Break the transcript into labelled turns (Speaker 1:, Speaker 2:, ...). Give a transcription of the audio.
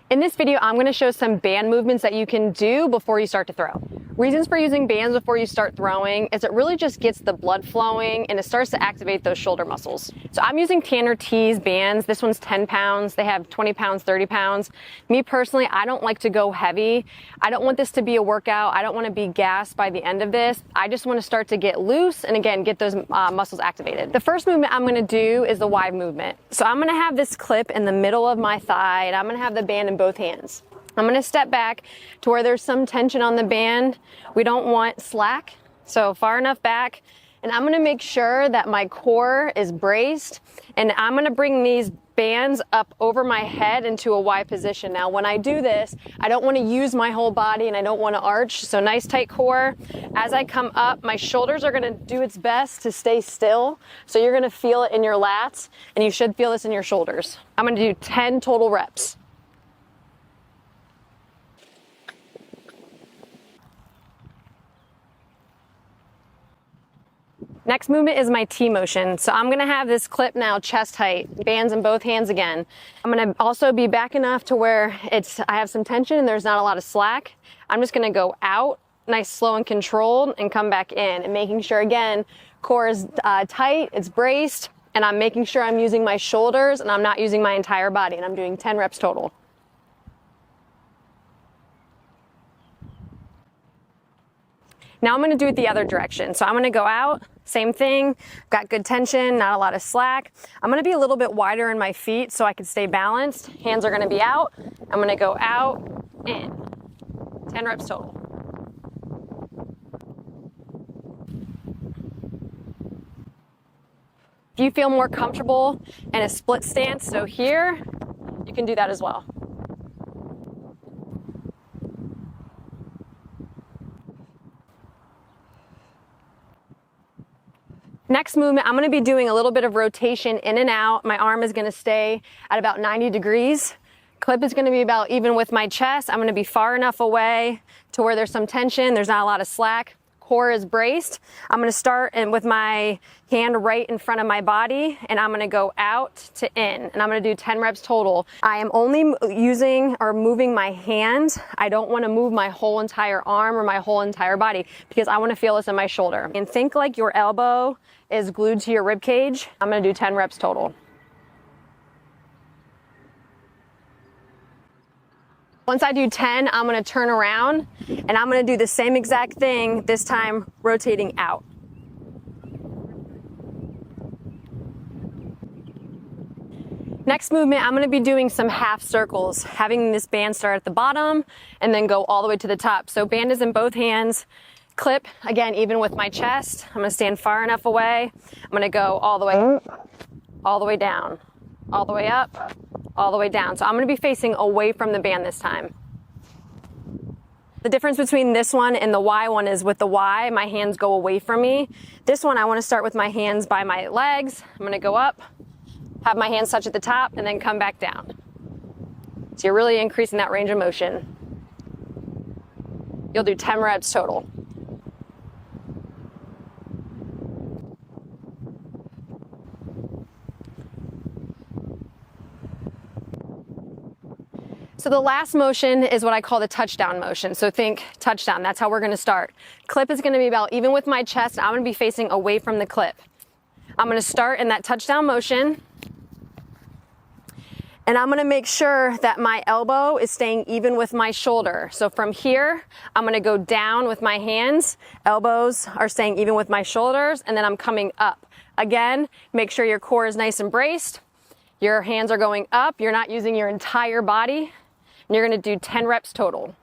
Speaker 1: In this video, I'm going to show some band movements that you can do before you start to throw. Reasons for using bands before you start throwing is it really just gets the blood flowing and it starts to activate those shoulder muscles. So I'm using Tanner T's bands. This one's 10 pounds. They have 20 pounds, 30 pounds. Me personally, I don't like to go heavy. I don't want this to be a workout. I don't want to be gassed by the end of this. I just want to start to get loose and again, get those muscles activated. The first movement I'm going to do is the Y movement. So I'm going to have this clip in the middle of my thigh and I'm going to have the band in both hands. I'm going to step back to where there's some tension on the band. We don't want slack, so far enough back. And I'm going to make sure that my core is braced and I'm going to bring these bands up over my head into a Y position. Now, when I do this, I don't want to use my whole body and I don't want to arch, so nice tight core. As I come up, my shoulders are going to do its best to stay still, so you're going to feel it in your lats and you should feel this in your shoulders. I'm going to do 10 total reps. Next movement is my T motion. So I'm gonna have this clip now chest height, bands in both hands again. I'm gonna also be back enough to where I have some tension and there's not a lot of slack. I'm just gonna go out, nice, slow and controlled, and come back in and making sure again, core is tight, it's braced, and I'm making sure I'm using my shoulders and I'm not using my entire body, and I'm doing 10 reps total. Now I'm gonna do it the other direction. So I'm gonna go out, same thing, got good tension, not a lot of slack. I'm gonna be a little bit wider in my feet so I can stay balanced. Hands are gonna be out. I'm gonna go out, in. 10 reps total. If you feel more comfortable in a split stance, so here, you can do that as well. Next movement, I'm going to be doing a little bit of rotation in and out. My arm is going to stay at about 90 degrees. Clip is going to be about even with my chest. I'm going to be far enough away to where there's some tension. There's not a lot of slack. Core is braced. I'm going to start with my hand right in front of my body and I'm going to go out to in and I'm going to do 10 reps total. I am only using or moving my hand. I don't want to move my whole entire arm or my whole entire body because I want to feel this in my shoulder. And think like your elbow is glued to your rib cage. I'm going to do 10 reps total. Once I do 10, I'm going to turn around and I'm going to do the same exact thing, this time rotating out. Next movement, I'm going to be doing some half circles, having this band start at the bottom and then go all the way to the top. So band is in both hands. Clip, again, even with my chest. I'm going to stand far enough away. I'm going to go all the way up, all the way down, all the way up, all the way down. So I'm going to be facing away from the band this time. The difference between this one and the Y one is with the Y, my hands go away from me. This one, I want to start with my hands by my legs. I'm going to go up, have my hands touch at the top, and then come back down. So you're really increasing that range of motion. You'll do 10 reps total. So the last motion is what I call the touchdown motion. So think touchdown, that's how we're gonna start. Clip is gonna be about even with my chest, I'm gonna be facing away from the clip. I'm gonna start in that touchdown motion, and I'm gonna make sure that my elbow is staying even with my shoulder. So from here, I'm gonna go down with my hands, elbows are staying even with my shoulders, and then I'm coming up. Again, make sure your core is nice and braced. Your hands are going up, you're not using your entire body. And you're going to do 10 reps total.